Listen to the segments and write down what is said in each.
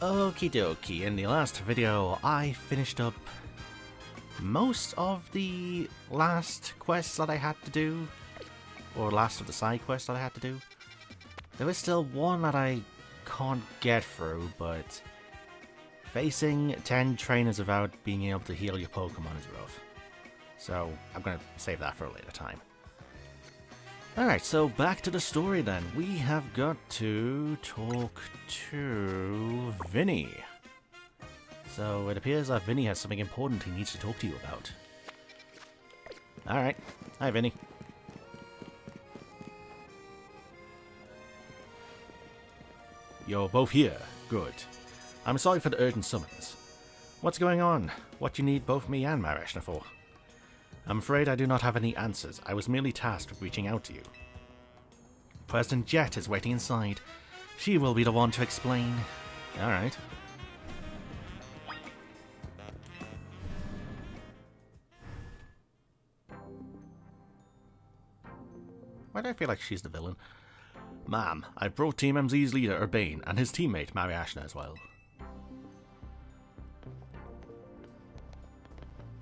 Okie dokie, in the last video I finished up most of the last quests that I had to do, or last of the side quests that I had to do. There is still one that I can't get through, but facing 10 trainers without being able to heal your Pokemon is rough. So I'm going to save that for a later time. Alright, so back to the story then. We have got to talk to Vinny. So it appears that Vinny has something important he needs to talk to you about. Alright. Hi, Vinny. You're both here. Good. I'm sorry for the urgent summons. What's going on? What do you need both me and Mareshna for? I'm afraid I do not have any answers. I was merely tasked with reaching out to you. President Jet is waiting inside. She will be the one to explain. Alright. Why do I feel like she's the villain? Ma'am, I brought Team MZ's leader Urbane and his teammate Mareshna as well.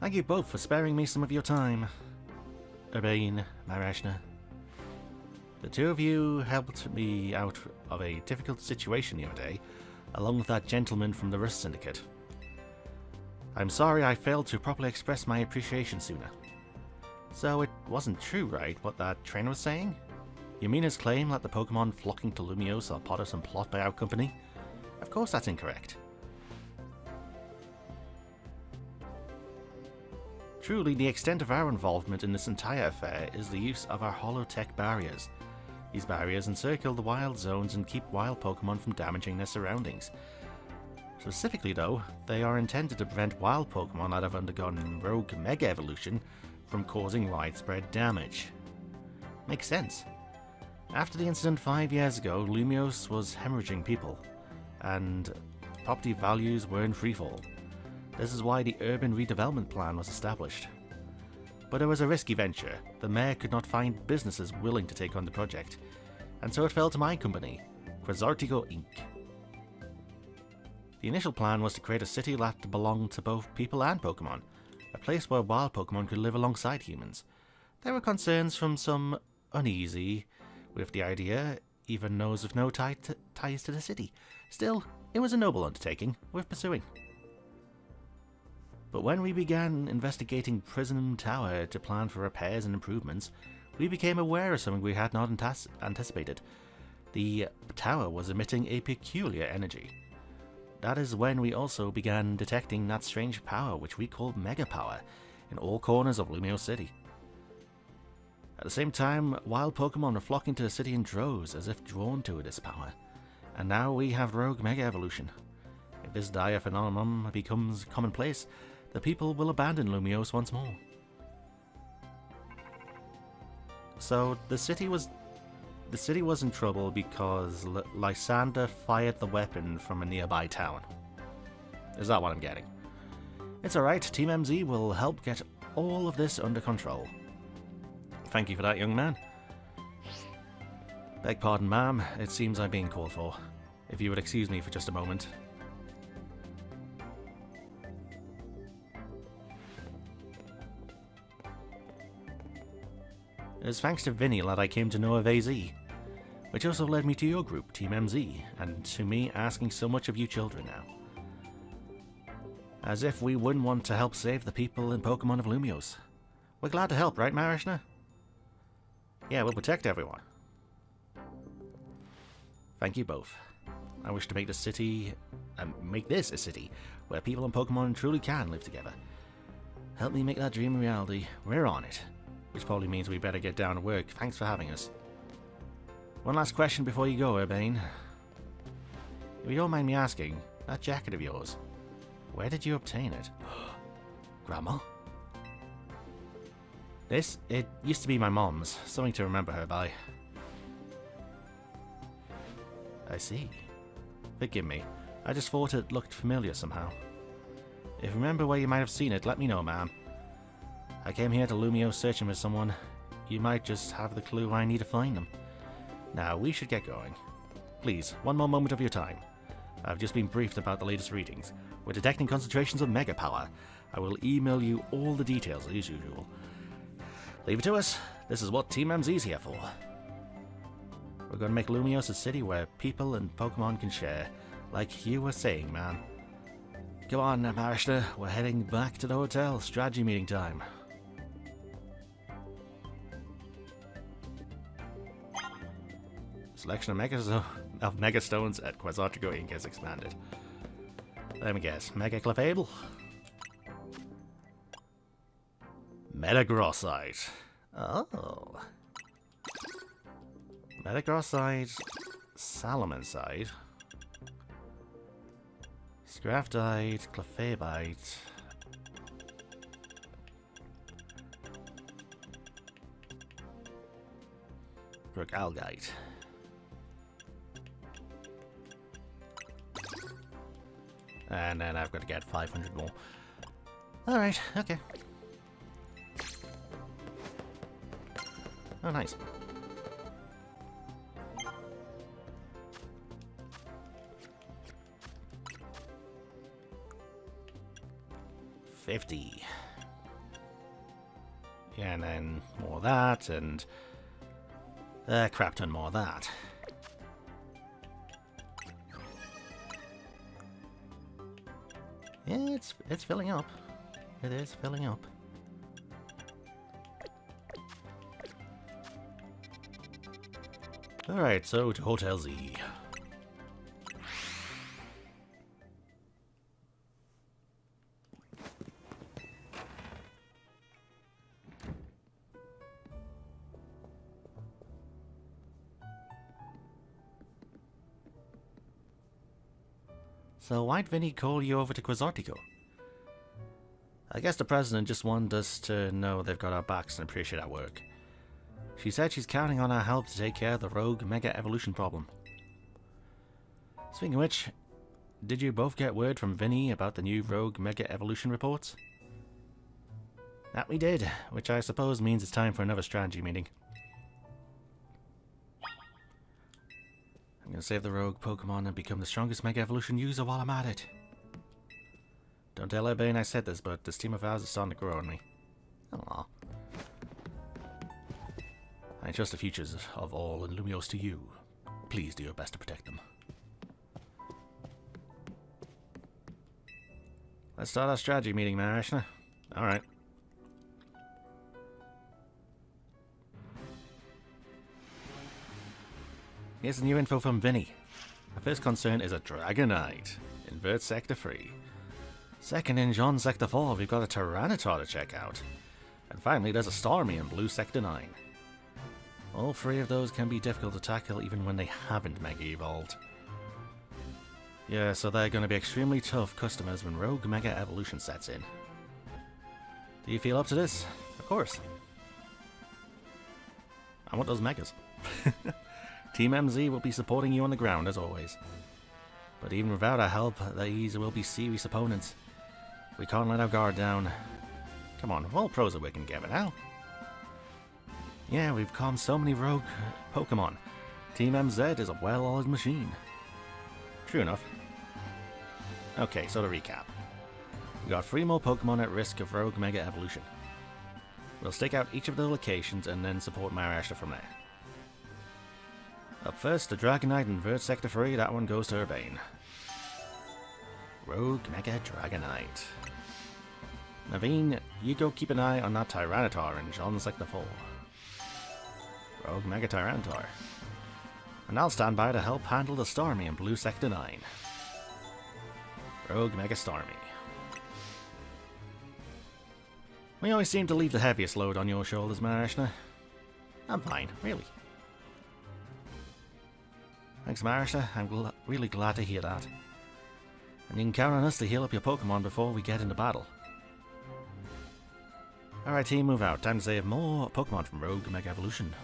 Thank you both for sparing me some of your time. Urbane, Mareshna. The two of you helped me out of a difficult situation the other day, along with that gentleman from the Rust Syndicate. I'm sorry I failed to properly express my appreciation sooner. So it wasn't true, right, what that trainer was saying? You mean his claim that the Pokemon flocking to Lumiose are part of some plot by our company? Of course that's incorrect. Truly, the extent of our involvement in this entire affair is the use of our holotech barriers. These barriers encircle the wild zones and keep wild Pokemon from damaging their surroundings. Specifically though, they are intended to prevent wild Pokemon that have undergone rogue Mega Evolution from causing widespread damage. Makes sense. After the incident 5 years ago, Lumiose was hemorrhaging people, and property values were in freefall. This is why the urban redevelopment plan was established. But it was a risky venture. The mayor could not find businesses willing to take on the project, and so it fell to my company, Quasartigo Inc. The initial plan was to create a city that belonged to both people and Pokemon, a place where wild Pokemon could live alongside humans. There were concerns from some uneasy with the idea, even those with no ties to the city. Still, it was a noble undertaking, worth pursuing. But when we began investigating Prism Tower to plan for repairs and improvements, we became aware of something we had not anticipated. The tower was emitting a peculiar energy. That is when we also began detecting that strange power which we call Mega Power in all corners of Lumiose City. At the same time, wild Pokemon were flocking to the city in droves as if drawn to this power. And now we have rogue Mega Evolution. If this dire phenomenon becomes commonplace, the people will abandon Lumiose once more. So the city was in trouble because Lysander fired the weapon from a nearby town. Is that what I'm getting? It's alright, Team MZ will help get all of this under control. Thank you for that, young man. Beg pardon, ma'am, it seems I'm being called for. If you would excuse me for just a moment. It is thanks to Vinny that I came to know of AZ, which also led me to your group, Team MZ, and to me asking so much of you children now. As if we wouldn't want to help save the people and Pokemon of Lumiose. We're glad to help, right, Mareshna? Yeah, we'll protect everyone. Thank you both. I wish to make this a city where people and Pokemon truly can live together. Help me make that dream a reality. We're on it. Which probably means we better get down to work. Thanks for having us. One last question before you go, Urbane. If you don't mind me asking, that jacket of yours, where did you obtain it? Grandma? It used to be my mom's. Something to remember her by. I see. Forgive me. I just thought it looked familiar somehow. If you remember where you might have seen it, let me know, ma'am. I came here to Lumiose searching for someone. You might just have the clue I need to find them. Now, we should get going. Please, one more moment of your time. I've just been briefed about the latest readings. We're detecting concentrations of mega power. I will email you all the details as usual. Leave it to us. This is what Team MZ's here for. We're going to make Lumios a city where people and Pokemon can share. Like you were saying, man. Come on, Marishna. We're heading back to the hotel. Strategy meeting time. Selection of Mega Stones at Quasartigo Inc. has expanded. Let me guess. Mega Clefable? Metagrossite. Oh. Metagrossite. Salamoncite. Scraftite. Clefabite. Brook-Algite. And then I've got to get 500 more. Alright, okay. Oh, nice. $50. Yeah, and then more of that, and a crap ton more of that. Yeah, it's filling up. It is filling up. Alright, so to Hotel Z. So why'd Vinny call you over to Quasartigo? I guess the president just wanted us to know they've got our backs and appreciate our work. She said she's counting on our help to take care of the rogue Mega Evolution problem. Speaking of which, did you both get word from Vinny about the new rogue Mega Evolution reports? That we did, which I suppose means it's time for another strategy meeting. I'm gonna save the rogue Pokemon and become the strongest Mega Evolution user while I'm at it. Don't tell Urbane I said this, but this team of ours is starting to grow on me. Aww. I trust the futures of all in Lumios to you. Please do your best to protect them. Let's start our strategy meeting, Marishna. Alright. Here's the new info from Vinny. Our first concern is a Dragonite. Invert Sector 3. Second, in John Sector 4, we've got a Tyranitar to check out. And finally, there's a Starmie in Blue Sector 9. All three of those can be difficult to tackle even when they haven't Mega Evolved. Yeah, so they're going to be extremely tough customers when Rogue Mega Evolution sets in. Do you feel up to this? Of course. I want those Megas. Team MZ will be supporting you on the ground as always. But even without our help, these will be serious opponents. We can't let our guard down. Come on, we're all pros are working together now. Yeah, we've calmed so many rogue Pokemon. Team MZ is a well-oiled machine. True enough. Okay, so to recap. We got 3 more Pokemon at risk of rogue Mega Evolution. We'll stake out each of the locations and then support Marishna from there. Up first, the Dragonite Invert Sector 3, that one goes to Urbane. Rogue Mega Dragonite. Naveen, you go keep an eye on that Tyranitar in John Sector 4. Rogue Mega Tyranitar. And I'll stand by to help handle the Starmie in Blue Sector 9. Rogue Mega Starmie. We always seem to leave the heaviest load on your shoulders, Marishna. I'm fine, really. Thanks, Marishna. I'm really glad to hear that. And you can count on us to heal up your Pokemon before we get into battle. Alright team, move out. Time to save more Pokemon from Rogue Mega Evolution.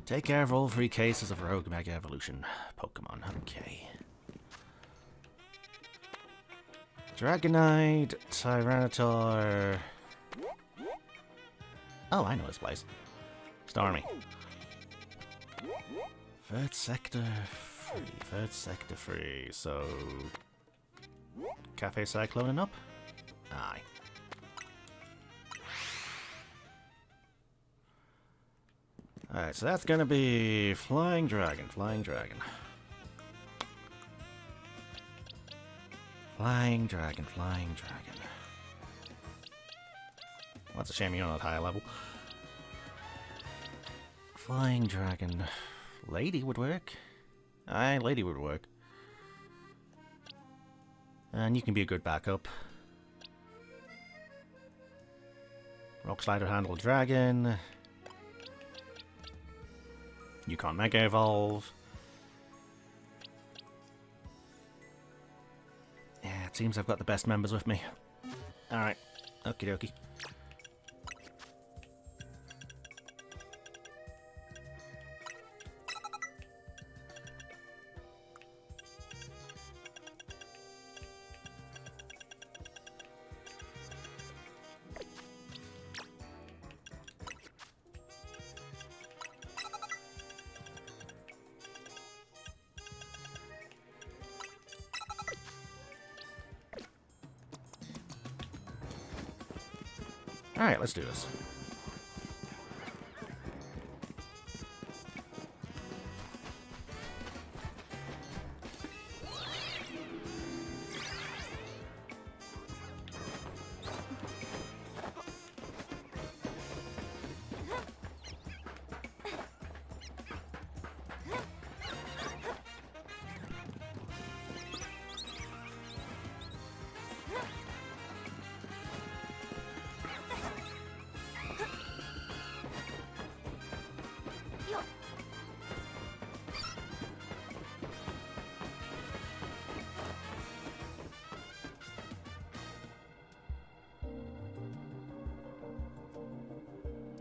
Take care of all 3 cases of Rogue Mega Evolution Pokemon. Okay. Dragonite, Tyranitar... Oh, I know this place. Starmie. Third sector free. Third sector free. So, Cafe Cycloning up? Aye. Alright, so that's gonna be Flying Dragon, Flying Dragon. Flying Dragon, Flying Dragon. Well, that's a shame you're not at higher level. Flying Dragon. Lady would work. Aye, Lady would work. And you can be a good backup. Rock Slider handle Dragon. You can't Mega Evolve. Yeah, it seems I've got the best members with me. Alright, okie dokie. Alright, let's do this.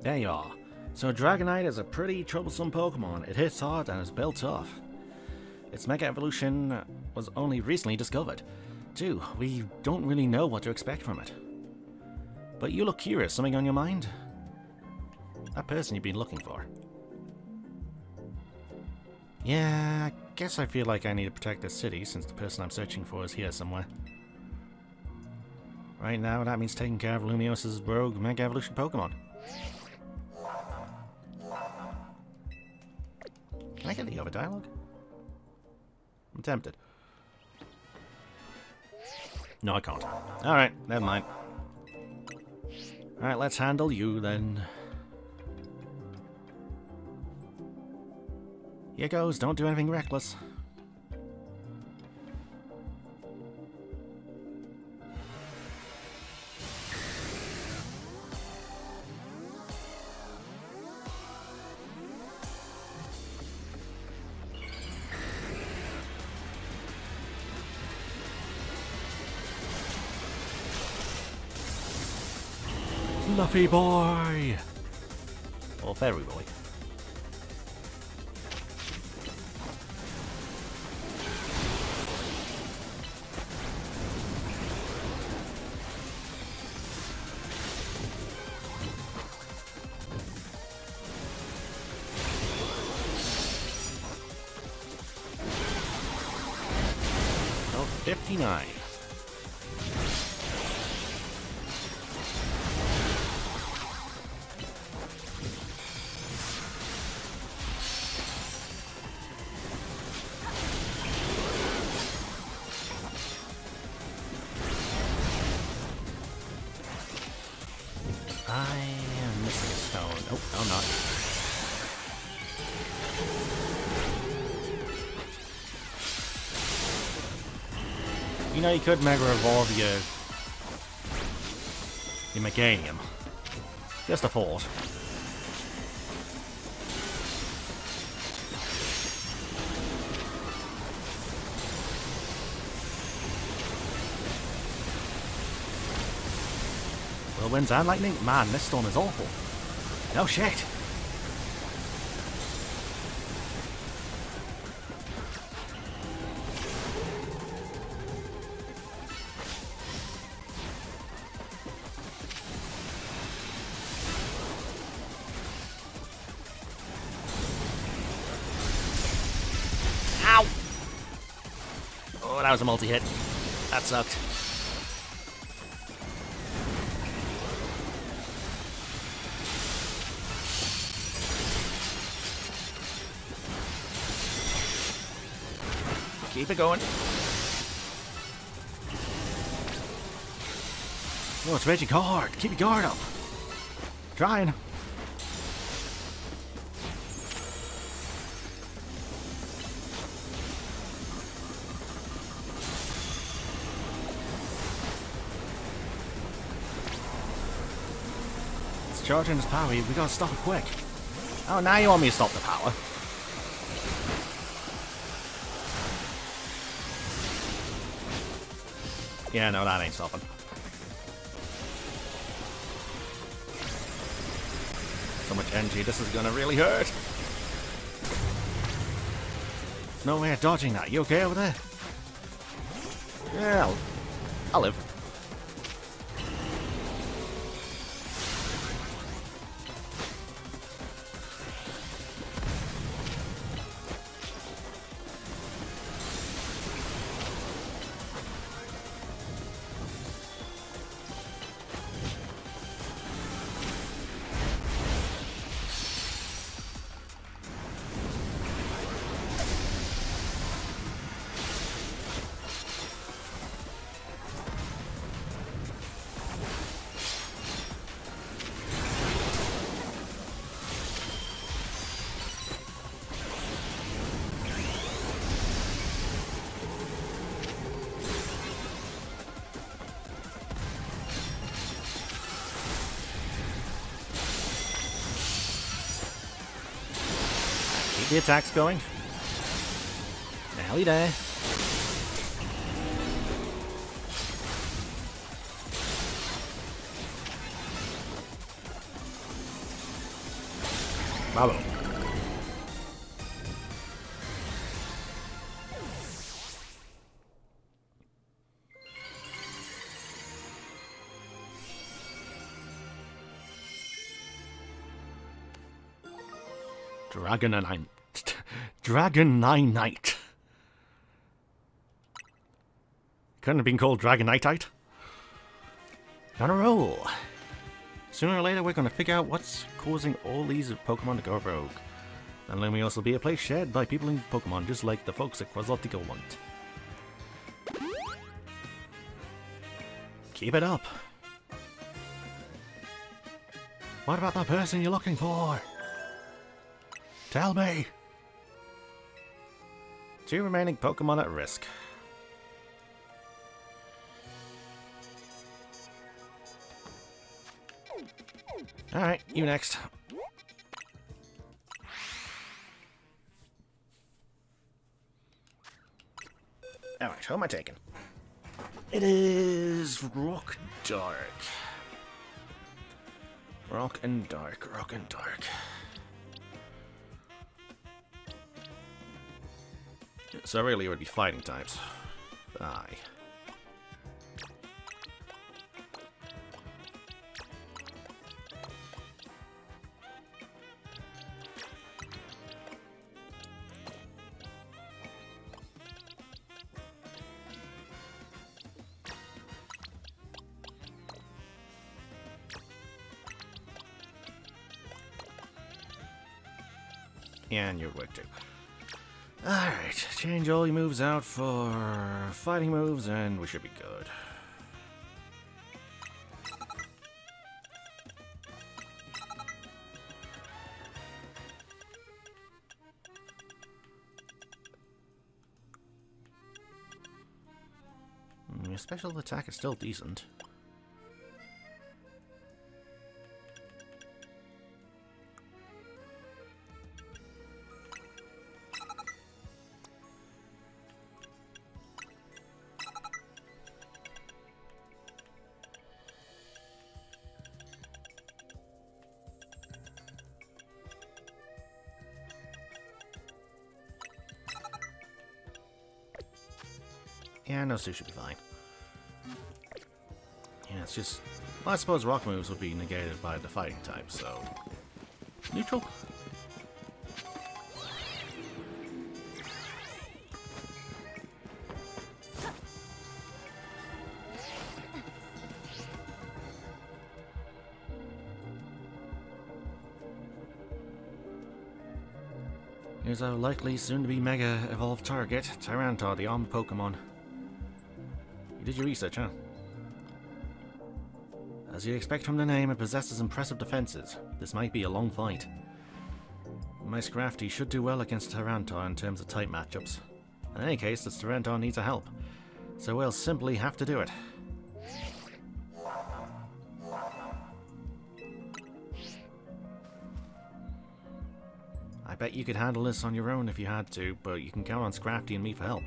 There you are. So Dragonite is a pretty troublesome Pokemon. It hits hard and is built tough. Its Mega Evolution was only recently discovered. Too, we don't really know what to expect from it. But you look curious. Something on your mind? That person you've been looking for. Yeah, I guess I feel like I need to protect this city since the person I'm searching for is here somewhere. Right now, that means taking care of Lumios's rogue Mega Evolution Pokemon. Can I get the other dialogue? I'm tempted. No, I can't. Alright, never mind. Alright, let's handle you then. Here goes, don't do anything reckless. Fluffy boy! Or fairy boy. Oh, 59. I am missing a stone. Oh, I'm not. You know, you could Mega Evolve your Meganium. Just a thought. Whirlwinds and lightning? Man, this storm is awful. No shit. Oh, that was a multi-hit. That sucked. Keep it going. Oh, it's raging hard. Keep your guard up. Trying. It's charging its power. We gotta stop it quick. Oh, now you want me to stop the power? Yeah, no, that ain't stopping. So much energy, this is gonna really hurt. No way of dodging that. You okay over there? Yeah, I'll live. Keep the attacks going. Nearly there. Bravo. Dragonite. Couldn't have been called Dragonite. On a roll. Sooner or later, we're going to figure out what's causing all these Pokemon to go rogue. And Lumios will be a place shared by people in Pokemon, just like the folks at Quaslotico want. Keep it up. What about that person you're looking for? Tell me. 2 remaining Pokemon at risk. Alright, you next. Alright, who am I taking? It is Rock Dark. Rock and Dark, Rock and Dark. So really it would be fighting types. Aye. And you're weak too. Alright, change all your moves out for fighting moves and we should be good. Your special attack is still decent. Yeah, NS2 should be fine. Yeah, it's just... Well, I suppose rock moves would be negated by the fighting type, so... Neutral? Here's our likely soon-to-be Mega Evolved target, Tyranitar, the armed Pokemon. You did your research, huh? As you'd expect from the name, it possesses impressive defenses. This might be a long fight. My Scrafty should do well against Tyranitar in terms of type matchups. In any case, this Tyranitar needs our help, so we'll simply have to do it. I bet you could handle this on your own if you had to, but you can count on Scrafty and me for help.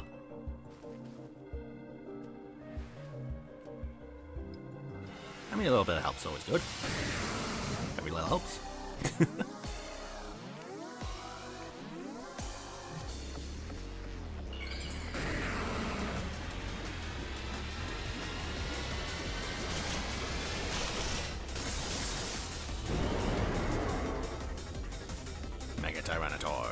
I mean, a little bit of help's always good. Every little helps. Mega Tyranitar.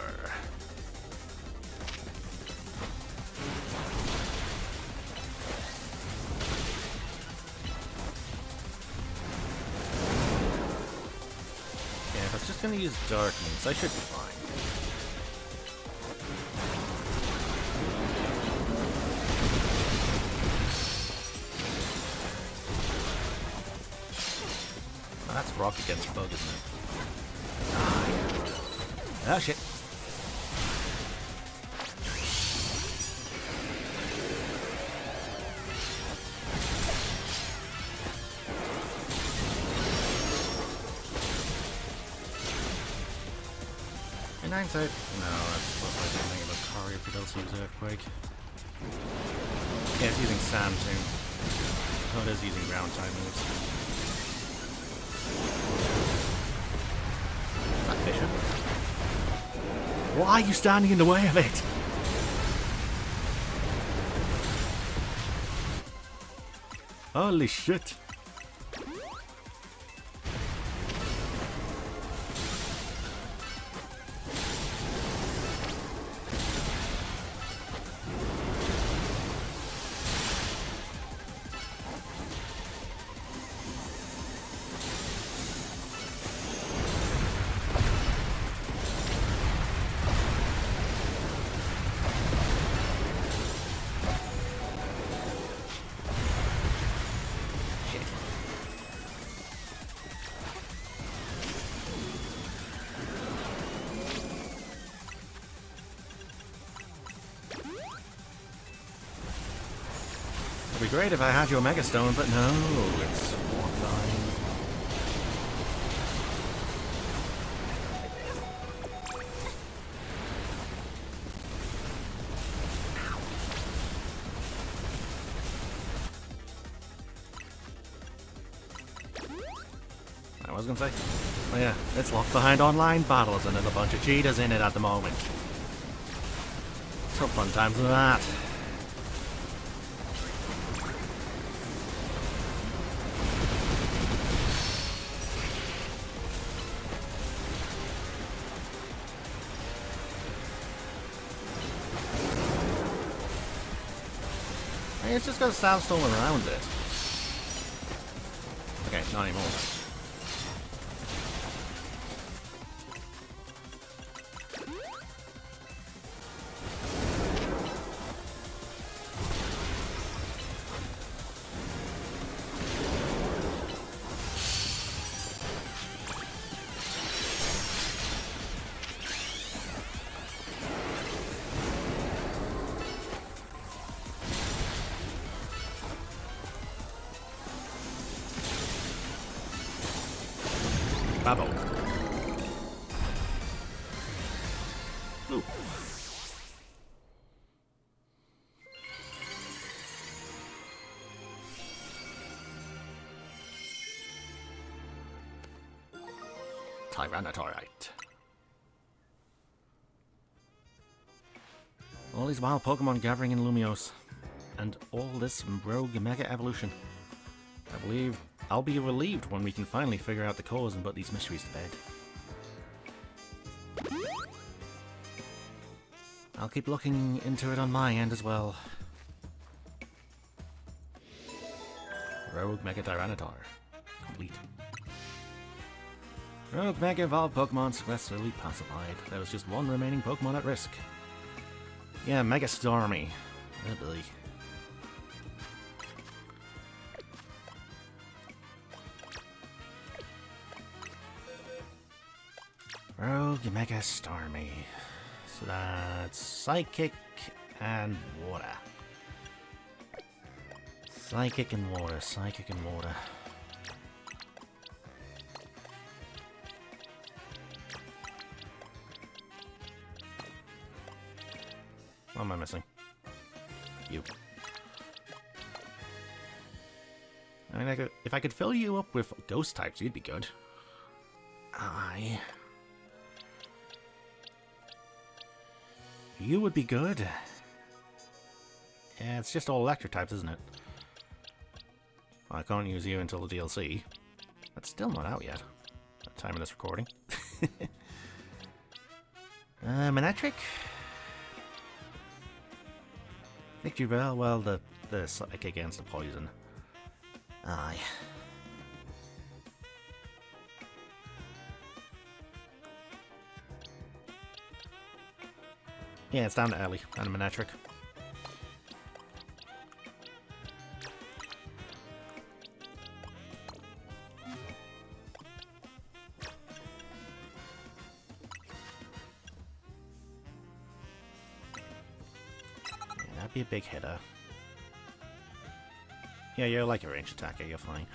Yeah, if I was just gonna use Dark Moons, I should be fine. Oh, that's rock against bug, isn't it? Oh shit. And hindsight, no, that's what I didn't think about Kari if it does use Earthquake. Yeah, it's using Sand too. Oh, it is using ground type moves. That Bishop. Why are you standing in the way of it? Holy shit. It'd be great if I had your Mega Stone, but no, it's offline. I was gonna say, oh yeah, it's locked behind online battles and there's a bunch of cheaters in it at the moment. Some fun times with that. It's just got a sandstorm around it. Okay, not anymore. Bravo. Ooh. Tyranitarite. All these wild Pokemon gathering in Lumiose, and all this rogue Mega Evolution. I believe I'll be relieved when we can finally figure out the cause and put these mysteries to bed. I'll keep looking into it on my end as well. Rogue Mega Tyranitar. Complete. Rogue Mega Evolved Pokemon successfully pacified. There was just one remaining Pokemon at risk. Yeah, Mega Stormy. Oh boy. Rogue Mega Stormy. So that's Psychic and Water. Psychic and Water, Psychic and Water. What am I missing? You. I mean, if I could fill you up with ghost types, you'd be good. You would be good. Yeah, it's just all electric types, isn't it? Well, I can't use you until the DLC. That's still not out yet. At the time of this recording. Manectric? Victory Bell, well, the psychic against the poison. Aye. Yeah, it's down to Ellie, and a Manectric. Yeah, that'd be a big hitter. Yeah, you're like a ranged attacker, you're fine.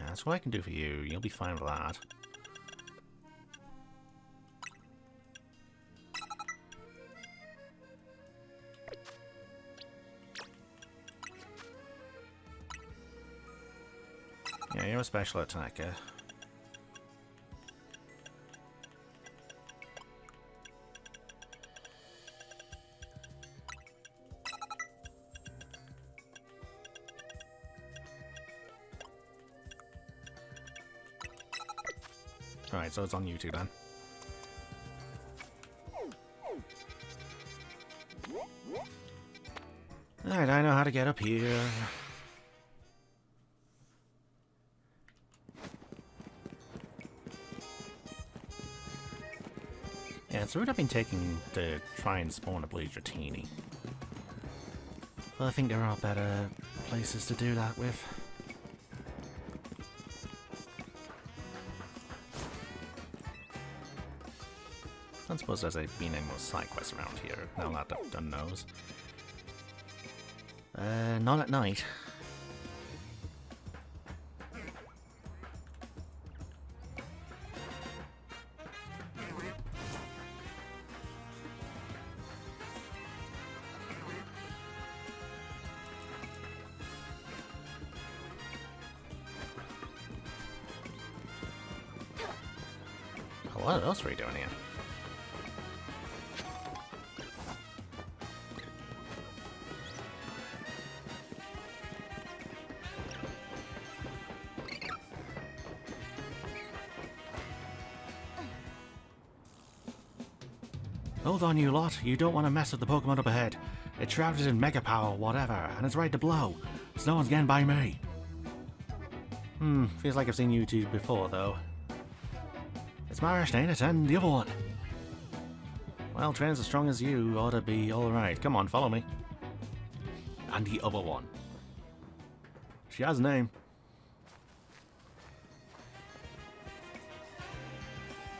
That's what I can do for you. You'll be fine with that. Yeah, you're a special attacker. Alright, so it's on you two then. Alright, I know how to get up here. Yeah, it's the route I've been taking to try and spawn a Dratini. But I think there are better places to do that with. I suppose there's been any more side quests around here, now that I've done those. Not at night. Oh, what else are we doing here? Hold on, you lot. You don't want to mess with the Pokemon up ahead. It's shrouded in Mega Power, whatever, and it's ready to blow. So no one's getting by me. Feels like I've seen you two before, though. It's Marish, ain't it? And the other one. Well, trains as strong as you ought to be alright. Come on, follow me. And the other one. She has a name.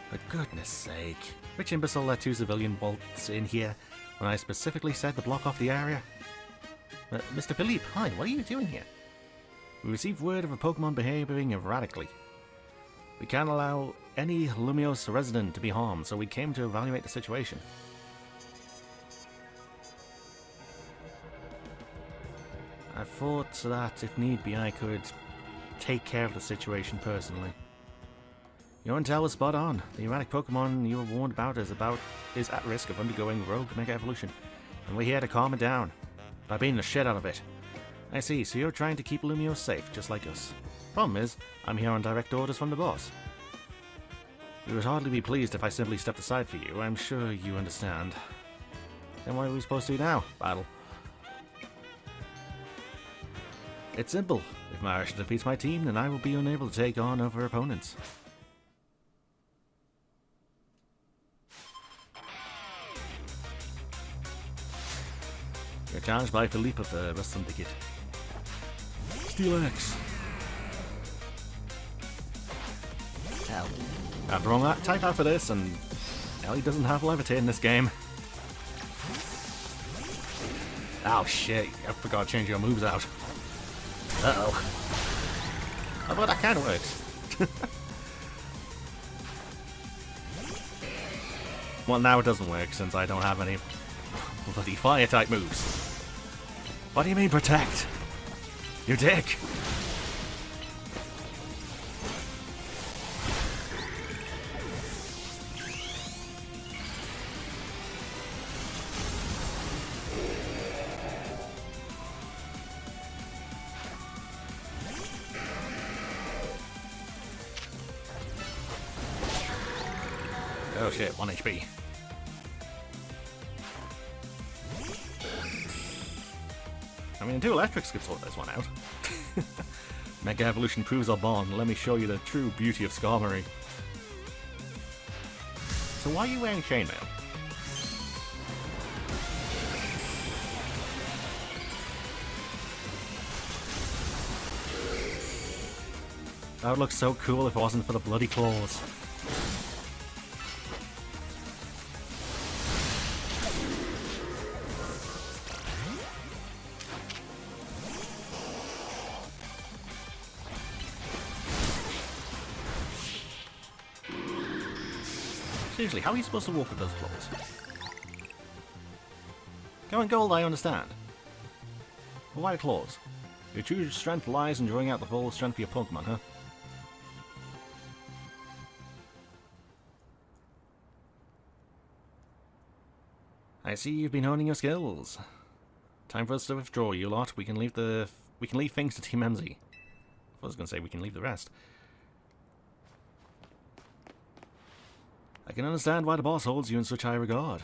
For goodness sake. Which imbecile let two civilian bolts in here when I specifically said to block off the area? Mr. Philippe, hi, what are you doing here? We received word of a Pokemon behaving erratically. We can't allow any Lumiose resident to be harmed, so we came to evaluate the situation. I thought that, if need be, I could take care of the situation personally. Your intel was spot on. The erratic Pokemon you were warned about is at risk of undergoing rogue Mega Evolution, and we're here to calm it down by beating the shit out of it. I see, so you're trying to keep Lumiose safe, just like us. Problem is, I'm here on direct orders from the boss. You would hardly be pleased if I simply stepped aside for you. I'm sure you understand. Then what are we supposed to do now? Battle. It's simple. If Marsh defeats my team, then I will be unable to take on other opponents. You're challenged by Philippe of the Rust Syndicate. Steel Axe. Hell. I have the wrong type out for this, and Ellie doesn't have Levitate in this game. Oh shit, I forgot to change your moves out. Uh-oh. I thought that kind of works. Well, now it doesn't work since I don't have any bloody fire type moves. What do you mean protect? You dick! Oh shit, 1 HP. I mean, 2 electrics could sort this one out. Mega Evolution proves our bond. Let me show you the true beauty of Skarmory. So why are you wearing chainmail? That would look so cool if it wasn't for the bloody claws. Seriously, how are you supposed to walk with those claws? Go and gold, I understand. But why claws? Your true strength lies in drawing out the full strength of your Pokemon, huh? I see you've been honing your skills. Time for us to withdraw, you lot. We can leave things to Team MZ. I was going to say we can leave the rest. I can understand why the boss holds you in such high regard.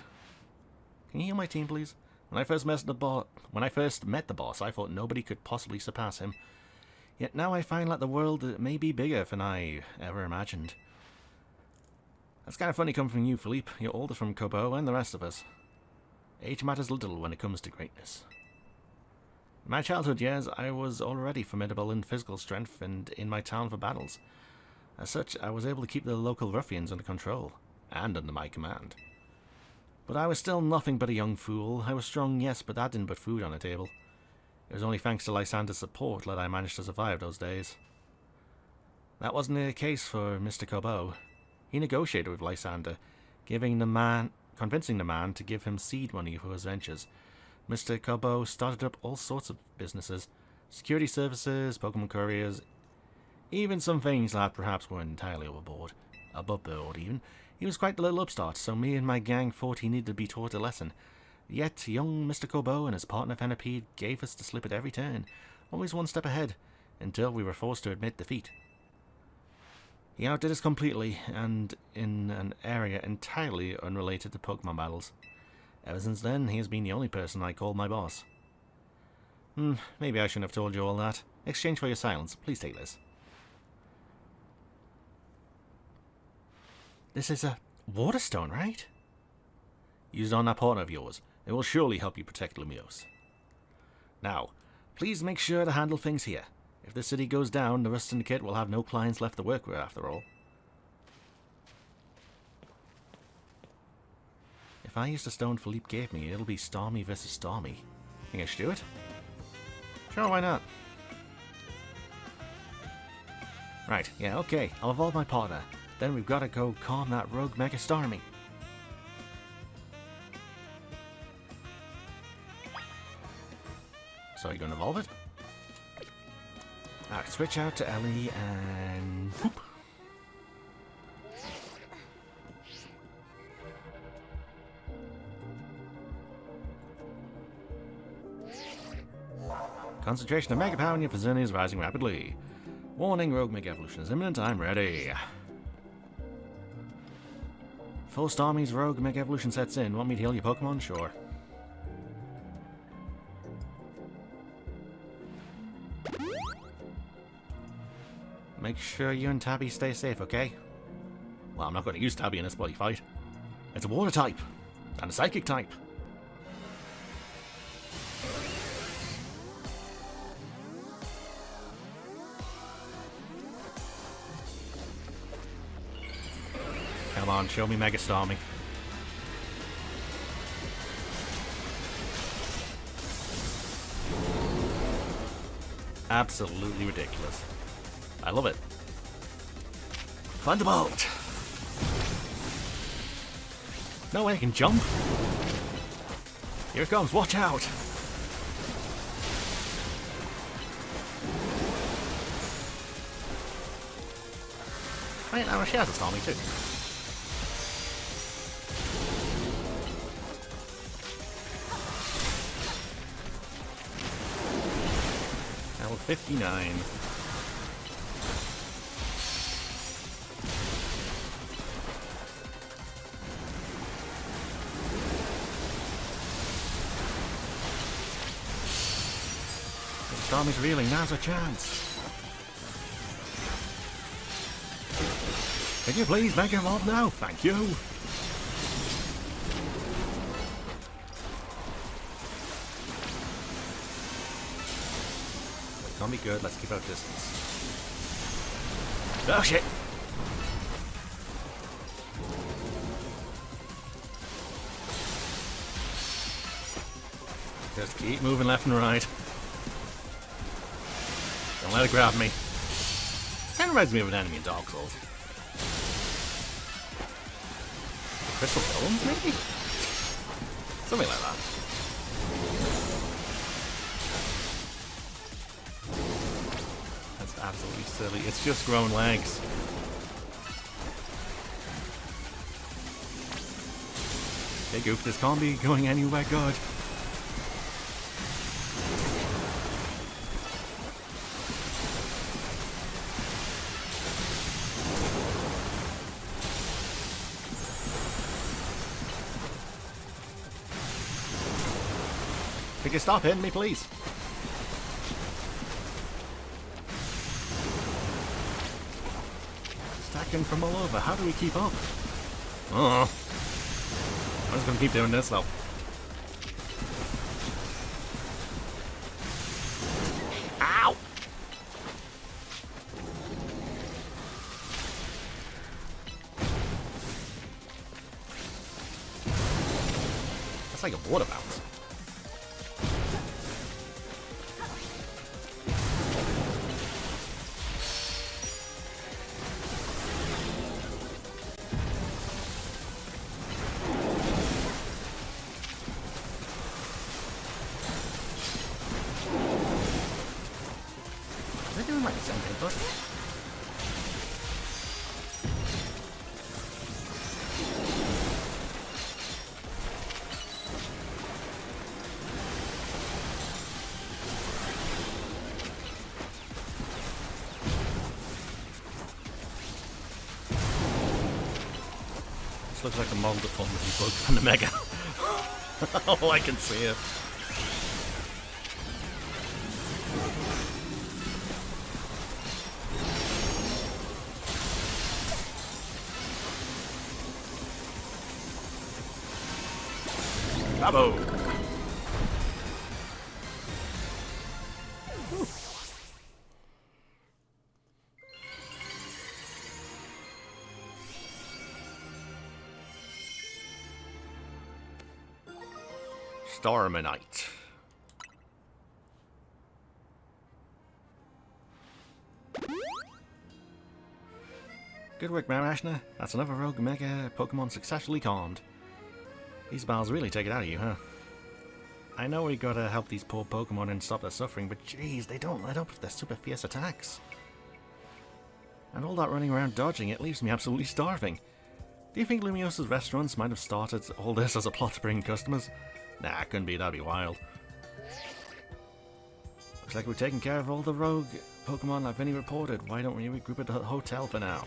Can you heal my team, please? When I first met the boss, I thought nobody could possibly surpass him. Yet now I find that the world may be bigger than I ever imagined. That's kind of funny coming from you, Philippe. You're older from Kobo and the rest of us. Age matters little when it comes to greatness. In my childhood years, I was already formidable in physical strength and in my talent for battles. As such, I was able to keep the local ruffians under control, and under my command. But I was still nothing but a young fool. I was strong, yes, but that didn't put food on the table. It was only thanks to Lysander's support that I managed to survive those days. That wasn't the case for Mr. Kobo. He negotiated with Lysander, convincing the man to give him seed money for his ventures. Mr. Kobo started up all sorts of businesses, security services, Pokemon couriers, even some things that perhaps were entirely above board even. He was quite the little upstart, so me and my gang thought he needed to be taught a lesson. Yet young Mr. Kobo and his partner Venipede gave us the slip at every turn, always one step ahead, until we were forced to admit defeat. He outdid us completely, and in an area entirely unrelated to Pokemon battles. Ever since then, he has been the only person I called my boss. Maybe I shouldn't have told you all that. Exchange for your silence. Please take this. This is a Waterstone, right? Use it on that partner of yours. It will surely help you protect Lumiose. Now, please make sure to handle things here. If the city goes down, the Rust Syndicate will have no clients left to work with after all. If I use the stone Philippe gave me, it'll be Stormy versus Stormy. Think I should do it? Sure, why not? Right, yeah, okay. I'll evolve my partner. Then we've got to go calm that rogue Mega Starmie. So you're going to evolve it? Alright, switch out to Ellie and... whoop. Concentration of Mega Power in your vicinity is rising rapidly. Warning, rogue Mega Evolution is imminent. I'm ready. Before Starmie's Rogue Mega Evolution sets in, want me to heal your Pokemon? Sure. Make sure you and Tabby stay safe, okay? Well, I'm not going to use Tabby in this bloody fight. It's a water type, and a psychic type. Come on, show me Mega Starmie. Absolutely ridiculous. I love it. Thunderbolt! No way I can jump. Here it comes, watch out! Right now she has a Stormy too. Level 59. Stormy's reeling, now's a chance. Can you please Mega Evolve now? Thank you. Can't be good, let's keep our distance. Oh shit! Just keep moving left and right. Don't let it grab me. Kind of reminds me of an enemy in Dark Souls. Crystal Bones, maybe? Something like that. That's absolutely silly. It's just grown legs. Hey Goof, this can't be going anywhere good. Could you stop hitting me, please? Stacking from all over. How do we keep up? Oh. I'm just gonna keep doing this though. Ow! That's like a water bounce. Looks like a mold deformity bug from the Mega. Oh, I can see it. Bravo! Stormanite. Good work, Marashna. That's another Rogue Mega Pokemon successfully calmed. These battles really take it out of you, huh? I know we gotta help these poor Pokemon and stop their suffering, but jeez, they don't let up with their super fierce attacks. And all that running around dodging, it leaves me absolutely starving. Do you think Lumiosa's restaurants might have started all this as a plot to bring customers? Nah, couldn't be, that'd be wild. Looks like we're taking care of all the rogue Pokemon I've been reported. Why don't we regroup at the hotel for now?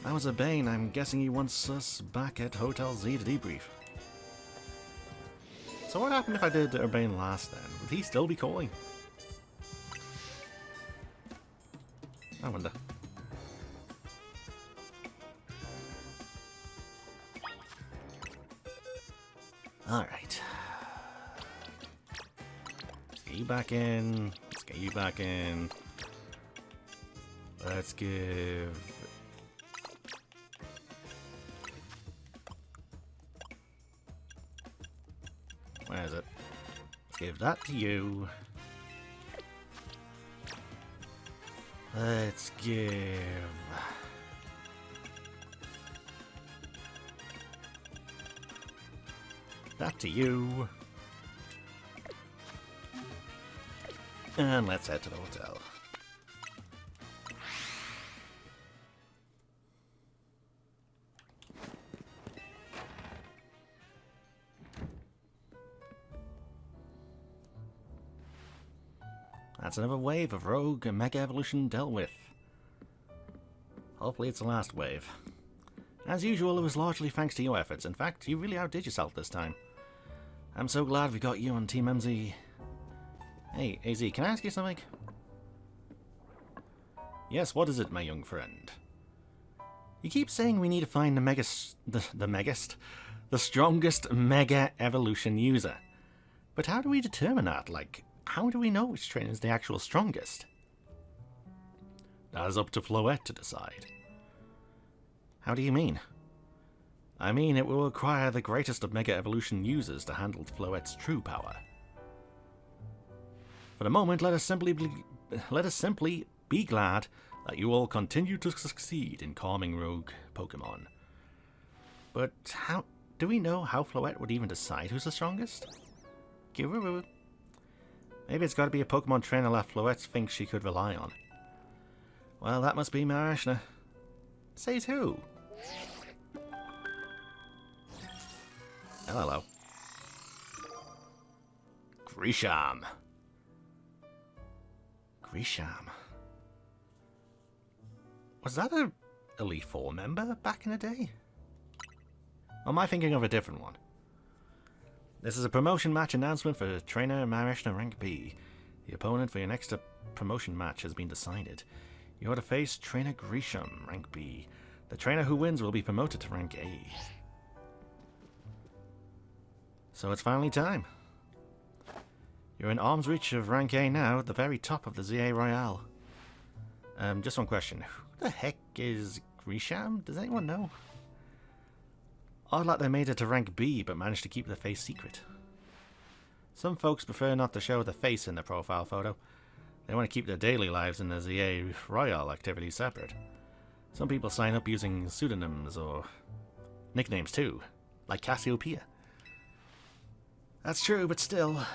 That was Urbane. I'm guessing he wants us back at Hotel Z to debrief. So what happened if I did Urbane last then? Would he still be calling? I wonder. Alright. Let's get you back in. Let's get you back in. Let's give... Where is it? Let's give that to you. Let's give... that to you. And let's head to the hotel. That's another wave of rogue and mega evolution dealt with. Hopefully it's the last wave. As usual, it was largely thanks to your efforts. In fact, you really outdid yourself this time. I'm so glad we got you on Team MZ. Hey, AZ, can I ask you something? Yes, what is it, my young friend? You keep saying we need to find the strongest mega evolution user. But how do we determine that? Like, how do we know which trainer is the actual strongest? That is up to Floette to decide. How do you mean? I mean, it will require the greatest of Mega Evolution users to handle Floette's true power. For the moment, let us simply be glad that you all continue to succeed in calming rogue Pokemon. But how do we know how Floette would even decide who's the strongest? Maybe it's got to be a Pokemon trainer that Floette thinks she could rely on. Well, that must be Marashna. Says who? Hello. Grisham. Was that a Elite Four member back in the day? Or am I thinking of a different one? This is a promotion match announcement for Trainer Marashna Rank B. The opponent for your next promotion match has been decided. You are to face Trainer Grisham, Rank B. The trainer who wins will be promoted to Rank A. So it's finally time. You're in arm's reach of Rank A now, at the very top of the ZA Royale. Just one question. Who the heck is Grisham? Does anyone know? Odd that they made it to Rank B, but managed to keep the face secret. Some folks prefer not to show the face in their profile photo. They want to keep their daily lives and their ZA Royale activities separate. Some people sign up using pseudonyms or nicknames too, like Cassiopeia. That's true, but still.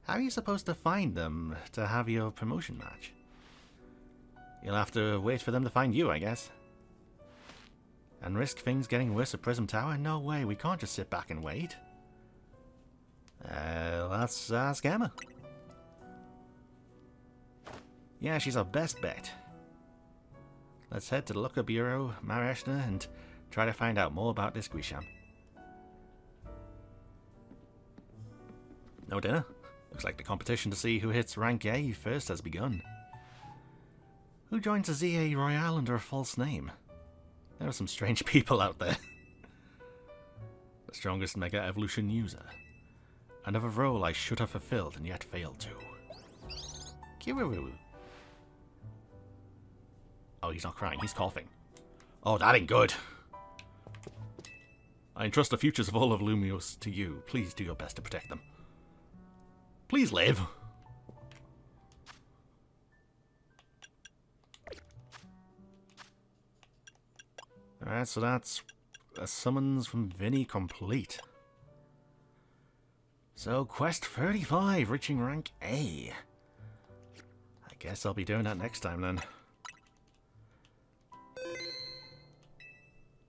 How are you supposed to find them to have your promotion match? You'll have to wait for them to find you, I guess. And risk things getting worse at Prism Tower? No way, we can't just sit back and wait. Let's ask Emma. Yeah, she's our best bet. Let's head to the Looker Bureau, Marashna, and try to find out more about this Grisham. No dinner? Looks like the competition to see who hits Rank A first has begun. Who joins a ZA Royale under a false name? There are some strange people out there. The strongest Mega Evolution user. Another role I should have fulfilled and yet failed to. Kiruru. Oh, he's not crying, he's coughing. Oh, that ain't good. I entrust the futures of all of Lumios to you. Please do your best to protect them. Please live. Alright, so that's a summons from Vinny complete. So, quest 35, reaching rank A. I guess I'll be doing that next time then.